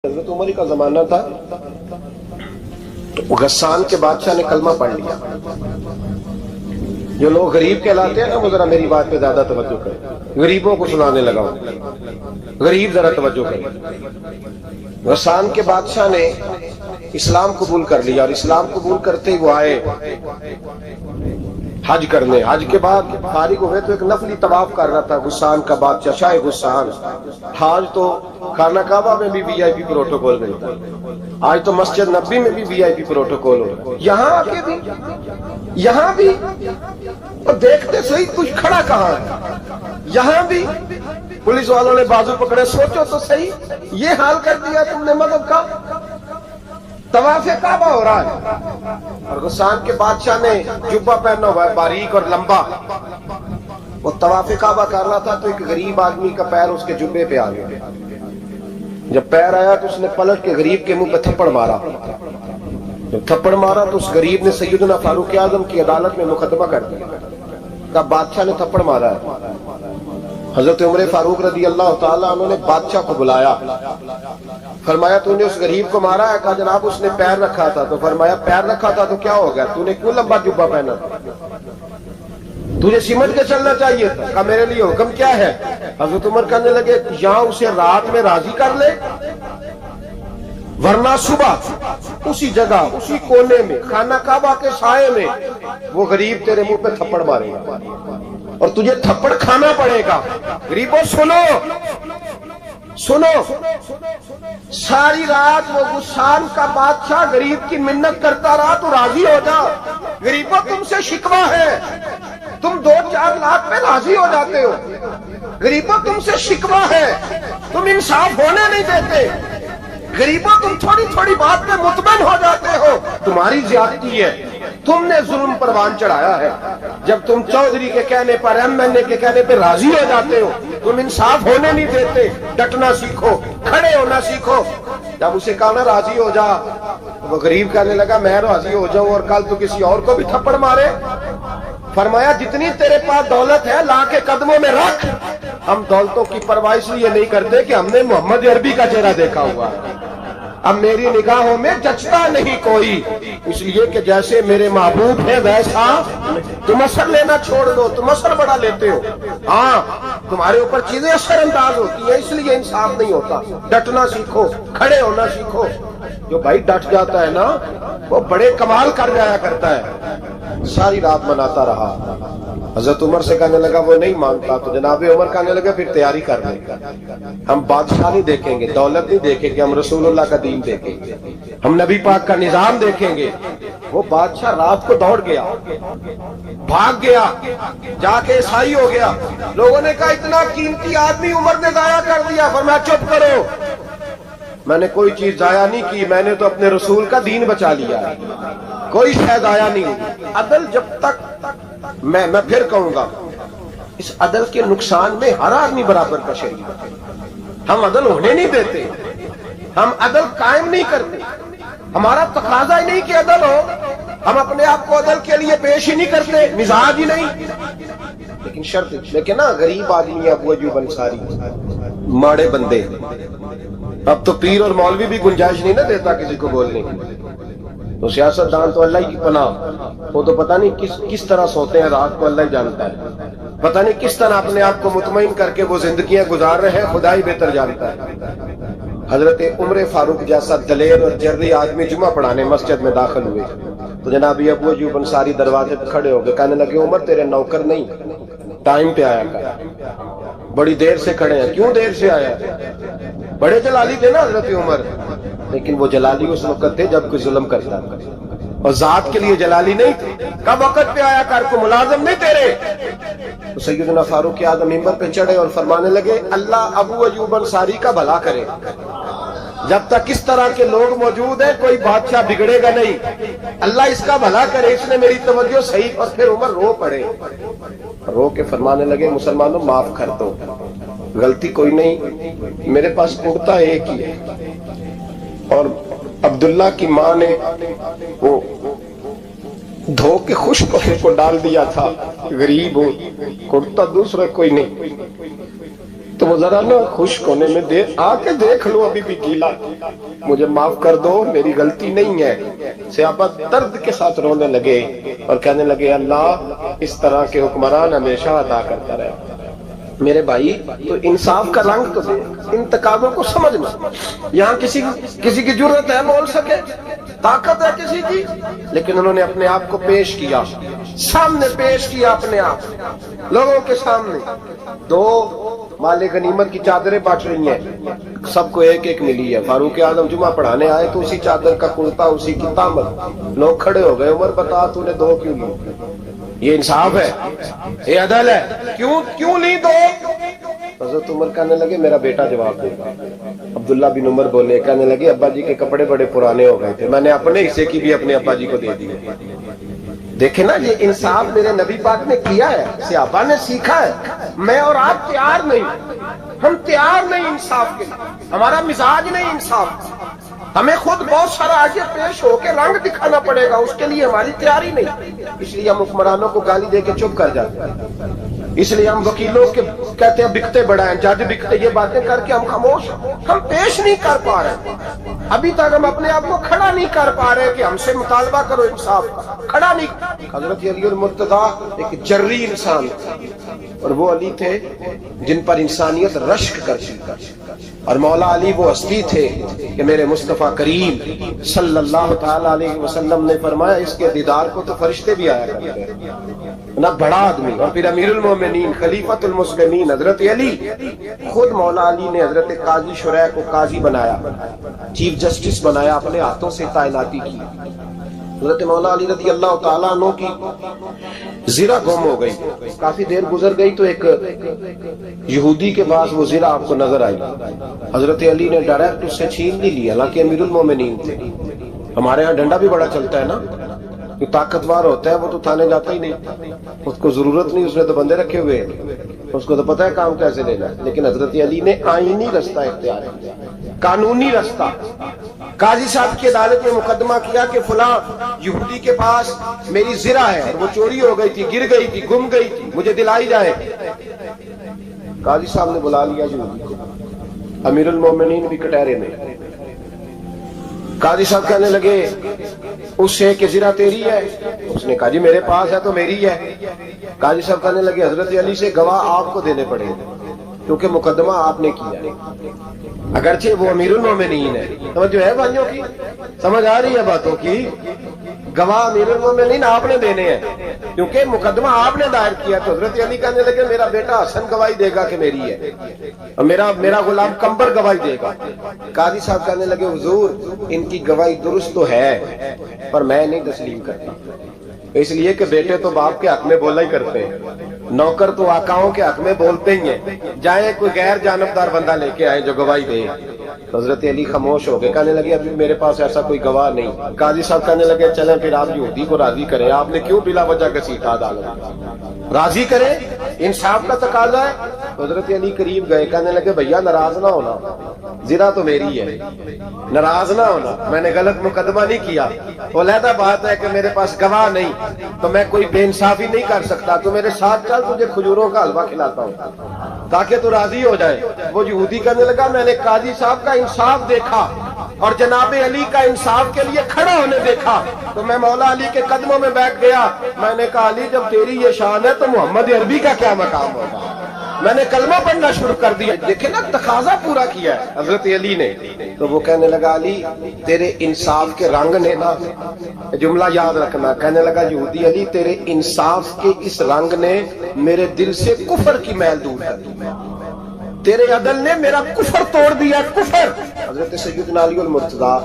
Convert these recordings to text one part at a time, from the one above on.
حضرت عمر کا زمانہ تھا، غسان کے بادشاہ نے کلمہ پڑھ لیا۔ جو لوگ غریب کہلاتے ہیں نا، وہ ذرا میری بات پہ زیادہ توجہ کریں، غریبوں کو سنانے لگا ہوں، غریب ذرا توجہ کریں۔ غسان کے بادشاہ نے اسلام قبول کر لیا، اور اسلام قبول کرتے ہی وہ آئے حج کرنے۔ حج کے بعد فارغ ہوئے تو ایک نفلی طواف کر رہا تھا غسان کا بادشاہ، شاہ غسان۔ حج تو خانہ کعبہ میں بھی وی آئی پی پروٹوکول ملتا ہے، آج تو مسجد نبی میں بھی وی آئی پی پروٹوکول ہو رہا ہے، یہاں آ کے بھی، یہاں بھی، اور دیکھتے صحیح کچھ کھڑا کہاں ہے، یہاں بھی پولیس والوں نے بازو پکڑے۔ سوچو تو صحیح، یہ حال کر دیا تم نے مذہب کا۔ طواف کعبہ ہو رہا ہے، اور غسان کے بادشاہ نے جبہ پہنا ہوا ہے باریک اور لمبا۔ وہ طواف کعبہ کر رہا تھا تو ایک غریب آدمی کا پیر اس کے جبے پہ آ گیا۔ جب پیر آیا تو اس نے پلٹ کے غریب کے منہ پہ تھپڑ مارا۔ جب تھپڑ مارا تو اس غریب نے سیدنا فاروق اعظم کی عدالت میں مقدمہ کر دیا، کہا بادشاہ نے تھپڑ مارا ہے۔ حضرت عمر فاروق رضی اللہ تعالیٰ عنہ نے بادشاہ کو بلایا، فرمایا تو نے اس غریب کو مارا ہے؟ کہا جناب اس نے پیر رکھا تھا۔ تو فرمایا پیر رکھا تھا تو کیا ہو گیا، تو نے کیوں لمبا جبہ پہنا، تجھے سمجھ کے چلنا چاہیے تھا۔ کہا میرے لیے حکم کیا ہے؟ حضرت عمر کہنے لگے یہاں اسے رات میں راضی کر لے، ورنہ صبح اسی جگہ اسی کونے میں خانہ کعبہ کے سائے میں وہ غریب تیرے منہ پہ تھپڑ مارے گا اور تجھے تھپڑ کھانا پڑے گا۔ غریبوں سنو سنو، ساری رات وہ غسان کا بادشاہ غریب کی منت کرتا رہا تو راضی ہو جا۔ غریبوں تم سے شکوہ ہے، تم 2-4 لاکھ میں راضی ہو جاتے ہو۔ غریبوں تم سے شکوہ ہے، تم انصاف ہونے نہیں دیتے۔ غریبوں تم تھوڑی تھوڑی بات پہ مطمئن ہو جاتے ہو، تمہاری زیادتی ہے، تم نے ظلم پروان چڑھایا ہے۔ جب تم چودھری کے کہنے پر، ایم این اے کے کہنے پہ راضی ہو جاتے ہو، تم انصاف ہونے نہیں دیتے۔ ڈٹنا سیکھو، کھڑے ہونا سیکھو۔ جب اسے کہا نا راضی ہو جا، وہ غریب کہنے لگا میں راضی ہو جاؤں اور کل تو کسی اور کو بھی تھپڑ مارے؟ فرمایا جتنی تیرے پاس دولت ہے لا کے قدموں میں رکھ۔ ہم دولتوں کی پرواہ اس لیے نہیں کرتے کہ ہم نے محمد عربی کا چہرہ دیکھا ہوا ہے، اب میری نگاہوں میں جچتا نہیں کوئی، اس لیے کہ جیسے میرے محبوب ہے ویسا تم اثر لینا چھوڑ دو۔ تم اثر بڑا لیتے ہو، ہاں تمہارے اوپر چیزیں اثر انداز ہوتی ہیں، اس لیے انصاف نہیں ہوتا۔ ڈٹنا سیکھو، کھڑے ہونا سیکھو۔ جو بھائی ڈٹ جاتا ہے نا وہ بڑے کمال کر جایا کرتا ہے۔ ساری رات مناتا رہا۔ حضرت عمر سے کہنے لگا وہ نہیں مانتا، تو جناب عمر کہنے لگا پھر تیاری کر لیں، ہم بادشاہ نہیں دیکھیں گے، دولت نہیں دیکھیں گے، ہم رسول اللہ کا دین دیکھیں گے، ہم نبی پاک کا نظام دیکھیں گے۔ وہ بادشاہ رات کو دوڑ گیا، بھاگ گیا، جا کے عیسائی ہو گیا۔ لوگوں نے کہا اتنا قیمتی آدمی عمر نے ضائع کر دیا۔ فرمایا چپ کرو، میں نے کوئی چیز ضائع نہیں کی، میں نے تو اپنے رسول کا دین بچا لیا، کوئی شے ضائع نہیں ہوئی۔ عدل جب تک میں پھر کہوں گا، اس عدل کے نقصان میں ہر آدمی برابر کا شریک ہے۔ ہم عدل ہونے نہیں دیتے، ہم عدل قائم نہیں کرتے، ہمارا تقاضا ہی نہیں کہ عدل ہو، ہم اپنے آپ کو عدل کے لیے پیش ہی نہیں کرتے، مزاج ہی نہیں۔ لیکن شرط لیکن نا غریب آدمی ابو ایوب انصاری ماڑے بندے، اب تو پیر اور مولوی بھی گنجائش نہیں نہ دیتا کسی کو بولنے کی، تو سیاست دان تو اللہ ہی کی پناہ، وہ تو پتہ نہیں کس طرح سوتے ہیں رات کو، اللہ ہی جانتا ہے، پتہ نہیں کس طرح اپنے آپ کو مطمئن کر کے وہ زندگیاں گزار رہے ہیں، خدا ہی بہتر جانتا ہے۔ حضرت عمر فاروق جیسا دلیر اور جرری آدمی جمعہ پڑھانے مسجد میں داخل ہوئے تو جناب ابو ایوب انصاری دروازے پہ کھڑے ہو گئے، کہنے لگے عمر تیرے نوکر نہیں، ٹائم پہ آیا کر، بڑی دیر سے کھڑے ہیں۔ کیوں دیر سے آیا؟ بڑے جلالی تھے نا حضرت عمر، لیکن وہ جلالی اس وقت تھے جب کوئی ظلم کرتا تھا، اور ذات کے لیے جلالی نہیں تھے۔ کب وقت پہ آیا کر، کو ملازم نہیں تیرے۔ تو سیدنا فاروق اعظم ممبر پہ چڑھے اور فرمانے لگے اللہ ابو ایوب انصاری کا بھلا کرے، جب تک اس طرح کے لوگ موجود ہیں کوئی بادشاہ بگڑے گا نہیں، اللہ اس کا بھلا کرے، اس نے میری توجہ صحیح۔ اور پھر عمر رو پڑے، رو کے فرمانے لگے مسلمانوں معاف کر دو، غلطی کوئی نہیں، میرے پاس کرتا ایک ہی ہے، اور عبداللہ کی ماں نے وہ دھو کے خشک ہونے کو ڈال دیا تھا، غریب ہو، کرتا دوسرا کوئی نہیں۔ تو وہ ذرا نا خشک ہونے میں دے آ کے دیکھ لو ابھی بھی گیلا، مجھے معاف کر دو، میری غلطی نہیں ہے۔ صحابہ درد کے ساتھ رونے لگے اور کہنے لگے اللہ اس طرح کے حکمران ہمیشہ عطا کرتا رہے۔ میرے بھائی تو انصاف کا رنگ تو دے، ان تقاضوں کو سمجھنا۔ یہاں کسی کی جرت ہے بول سکے، طاقت ہے کسی کی، لیکن انہوں نے اپنے آپ کو پیش کیا، سامنے پیش کیا اپنے آپ لوگوں کے سامنے۔ دو مال غنیمت کی چادریں بانٹ رہی ہیں، سب کو ایک ایک ملی ہے۔ فاروق اعظم جمعہ پڑھانے آئے تو اسی چادر کا کرتا، اسی کی تامت، لوگ کھڑے ہو گئے، عمر بتا تو نے دو کیوں لی؟ یہ انصاف ہے، یہ عدل ہے، کیوں لی دو؟ حضرت عمر کہنے لگے میرا بیٹا جواب دے گا۔ عبداللہ بن عمر بولے، کہنے لگے ابا جی کے کپڑے بڑے پرانے ہو گئے تھے، میں نے اپنے حصے کی بھی اپنے ابا جی کو دے دی۔ دیکھیں نا یہ انصاف میرے نبی پاک نے کیا ہے، صحابہ نے سیکھا ہے۔ میں اور آپ تیار نہیں، ہم تیار نہیں انصاف کے لیے، ہمارا مزاج نہیں انصاف، ہمیں خود بہت سارا آگے پیش ہو کے رنگ دکھانا پڑے گا، اس کے لیے ہماری تیاری نہیں۔ اس لیے ہم حکمرانوں کو گالی دے کے چپ کر جاتے ہیں، اس لیے ہم وکیلوں کے کہتے ہیں بکتے بڑا ہیں، جج بکتے، یہ باتیں کر کے ہم خاموش، ہم پیش نہیں کر پا رہے۔ ابھی تک ہم اپنے آپ کو کھڑا نہیں کر پا رہے کہ ہم سے مطالبہ کرو انصاف کا، کھڑا نہیں۔ حضرت علی المرتضیٰ ایک جری انسان تھے، اور وہ علی تھے جن پر انسانیت رشک کرتی تھی، اور مولا علی وہ ہستی تھے کہ میرے مصطفیٰ کریم صلی اللہ تعالی علیہ وسلم نے فرمایا اس کے دیدار کو تو فرشتے بھی آیا کرتے ہیں، نہ بڑا آدمی۔ اور پھر امیر المومنین خلیفۃ المسلمین حضرت علی، خود مولا علی نے حضرت قاضی شریح کو قاضی بنایا، چیف جسٹس بنایا، اپنے ہاتھوں سے تعیناتی کی۔ حضرت مولا علی رضی اللہ تعالیٰ عنہ کی زرہ گم ہو گئی، کافی دیر گزر گئی تو ایک یہودی کے پاس وہ زرہ آپ کو نظر آئی۔ حضرت علی نے ڈائریکٹ اس سے چھین نہیں لیا، حالانکہ امیر المومنین تھے۔ ہمارے ہاں ڈنڈا بھی بڑا چلتا ہے نا، جو طاقتور ہوتا ہے وہ تو تھانے جاتا ہی نہیں، اس کو ضرورت نہیں، اس نے تو بندے رکھے ہوئے ہیں، اس کو تو پتہ ہے کام کیسے لینا ہے۔ لیکن حضرت علی نے آئینی رستہ اختیار کیا، قانونی رستہ۔ قاضی صاحب کی عدالت میں مقدمہ کیا کہ فلاں یہودی کے پاس میری زرہ ہے، اور وہ چوری ہو گئی تھی، گر گئی تھی، گم گئی تھی، مجھے دلائی جائے۔ قاضی صاحب نے بلا لیا یہودی کو، امیر المومنین بھی کٹہرے میں۔ قاضی صاحب کہنے لگے اس سے کہ زرہ تیری ہے؟ اس نے کہا جی میرے پاس ہے تو میری ہے۔ قاضی صاحب کہنے لگے حضرت علی سے گواہ آپ کو دینے پڑے گا، کیونکہ مقدمہ آپ نے کیا ہے، اگرچہ وہ امیر المومنین ہے۔ سمجھ جو ہے بھائیوں کی، سمجھ آ رہی ہے باتوں کی؟ گواہ امیر المومنین آپ نے دینے ہیں، کیونکہ مقدمہ آپ نے دائر کیا۔ تو حضرت علی کہنے لگے میرا بیٹا حسن گواہی دے گا کہ میری ہے، اور میرا غلام کمبر گواہی دے گا۔ قاضی صاحب کہنے لگے حضور ان کی گواہی درست تو ہے، پر میں نہیں تسلیم کرتا، اس لیے کہ بیٹے تو باپ کے حق میں بولا ہی کرتے ہیں، نوکر تو آقاؤں کے حق میں بولتے ہی ہیں، جائیں کوئی غیر جانبدار بندہ لے کے آئے جو گواہی دے۔ حضرت علی خاموش ہو گئے، کہنے لگے ابھی میرے پاس ایسا کوئی گواہ نہیں۔ قاضی صاحب کہنے لگے چلیں پھر آپ یہودی کو راضی کریں، آپ نے کیوں بلا وجہ گھسیٹا عدالت، راضی کریں، انصاف کا تقاضا ہے۔ حضرت علی قریب گئے، کہنے لگے بھیا ناراض نہ ہونا، زرہ تو میری ہے، ناراض نہ ہونا، میں نے غلط مقدمہ نہیں کیا، علیحدہ بات ہے کہ میرے پاس گواہ نہیں تو میں کوئی بے انصافی نہیں کر سکتا، تو میرے ساتھ چل تجھے کھجوروں کا حلوہ کھلاتا ہوں تاکہ تو راضی ہو جائے۔ وہ یہودی کہنے لگا میں نے قاضی صاحب کا انصاف دیکھا اور جناب علی کا انصاف کے لیے کھڑا ہونے دیکھا تو میں مولا علی کے قدموں میں بیٹھ گیا۔ میں نے کہا علی جب تیری یہ شان ہے تو محمد عربی کا کیا مقام ہوگا؟ میں نے کلمہ پڑھنا شروع کر دیا۔ دیکھیں نا تقاضا پورا کیا ہے حضرت علی نے۔ تو وہ کہنے لگا علی تیرے انصاف کے رنگ نے نا، جملہ یاد رکھنا، کہنے لگا یہودی علی تیرے انصاف کے اس رنگ نے میرے دل سے کفر کی میل دور کر دی، تیرے عدل نے میرا کفر توڑ دیا، کفر۔ حضرت سیدنا علی المرتضیٰ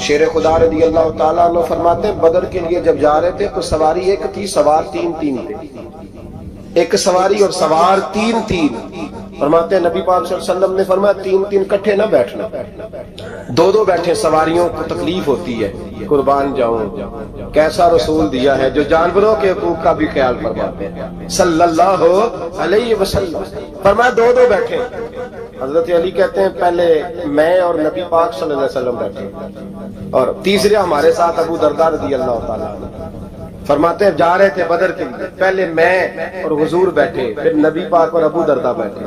شیر خدا رضی اللہ تعالیٰ عنہ فرماتے ہیں بدر کے لیے جب جا رہے تھے تو سواری ایک تھی، سوار تین تین تھے، ایک سواری اور سوار تین تین۔ فرماتے ہیں نبی پاک صلی اللہ علیہ وسلم نے فرمایا تین تین کٹھے نہ بیٹھنا، دو دو بیٹھے، سواریوں کو تکلیف ہوتی ہے، قربان جاؤں کیسا رسول دیا ہے جو جانوروں کے حقوق کا بھی خیال فرماتے ہیں صلی اللہ علیہ وسلم۔ فرمایا دو دو بیٹھے۔ حضرت علی کہتے ہیں پہلے میں اور نبی پاک صلی اللہ علیہ وسلم بیٹھے، اور تیسرے ہمارے ساتھ ابو درداء رضی اللہ تعالیٰ عنہ۔ فرماتے ہیں جا رہے تھے بدر کے لیے، پہلے میں اور حضور بیٹھے، پھر نبی پاک اور ابو درداء بیٹھے۔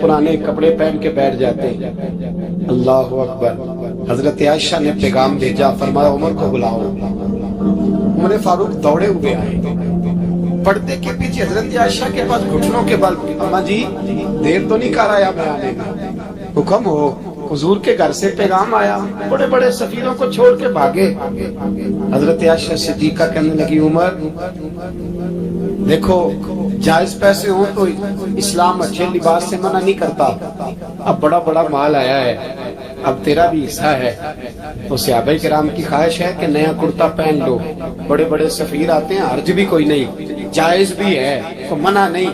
پرانے کپڑے پہن کے بیٹھ جاتے ہیں. اللہ اکبر. حضرت عائشہ نے پیغام بھیجا, فرمایا عمر کو بلاؤ. عمر فاروق دوڑے ہوئے آئے, پردے کے پیچھے حضرت عائشہ کے پاس گھٹنوں کے بل, اما جی دیر تو نہیں کر آیا میں آنے میں, حکم ہو. حضور کے گھر سے پیغام آیا, بڑے بڑے سفیروں کو چھوڑ کے بھاگے. حضرت عائشہ صدیقہ کہنے لگی عمر دیکھو جائز پیسے ہوں تو اسلام اچھے لباس سے منع نہیں کرتا, اب بڑا بڑا مال آیا ہے, اب تیرا بھی حصہ ہے. تو صحابہ کرام کی خواہش ہے کہ نیا کرتا پہن لو, بڑے بڑے سفیر آتے ہیں, حرج بھی کوئی نہیں, جائز بھی ہے, تو منع نہیں.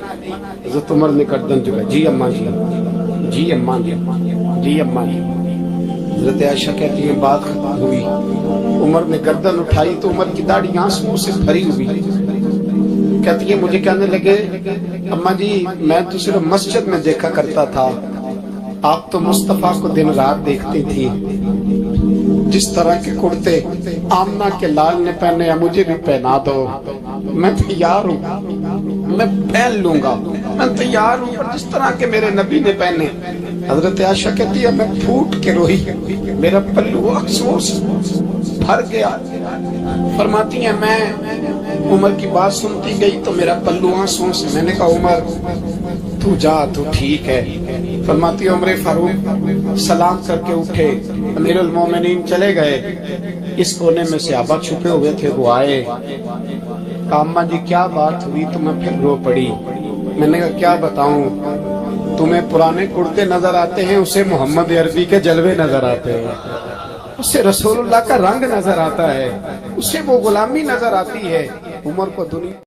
حضرت عمر نے گردن جھکا, جی اماں جی, جی اماں جی, جی اماں جی. حضرت عائشہ کہتی ہیں بات ختم ہوئی, عمر نے گردن اٹھائی تو عمر کی داڑھی آنسوں سے بھری ہوئی. کہتی ہے مجھے کہنے لگے اماں جی میں تو صرف مسجد میں دیکھا کرتا تھا, آپ تو مصطفیٰ کو دن رات دیکھتی تھی, جس طرح کے کرتے آمنہ کے لال نے پہنے ہیں مجھے بھی پہنا دو, میں تیار ہوں, میں پہن لوں گا, میں تیار ہوں, پر جس طرح کے میرے نبی نے پہنے. حضرت عائشہ کہتی ہے میں پھوٹ کے روئی, میرا پلو افسوس بھر گیا. فرماتی ہیں میں عمر کی بات سنتی گئی تو میرا پلو آنسوں سے, میں نے کہا عمر تو جا, تو ٹھیک ہے. فرماتی عمر فاروق سلام کر کے اٹھے, امیر المومنین چلے گئے. اس کونے میں صحابہ چھپے ہوئے تھے, وہ آئے. اماں جی کیا بات ہوئی؟ تو میں پھر رو پڑی. میں نے کہا کیا بتاؤں, تمہیں پرانے کرتے نظر آتے ہیں, اسے محمد عربی کے جلوے نظر آتے ہیں, اسے رسول اللہ کا رنگ نظر آتا ہے, اسے وہ غلامی نظر آتی ہے. عمر کو دنیا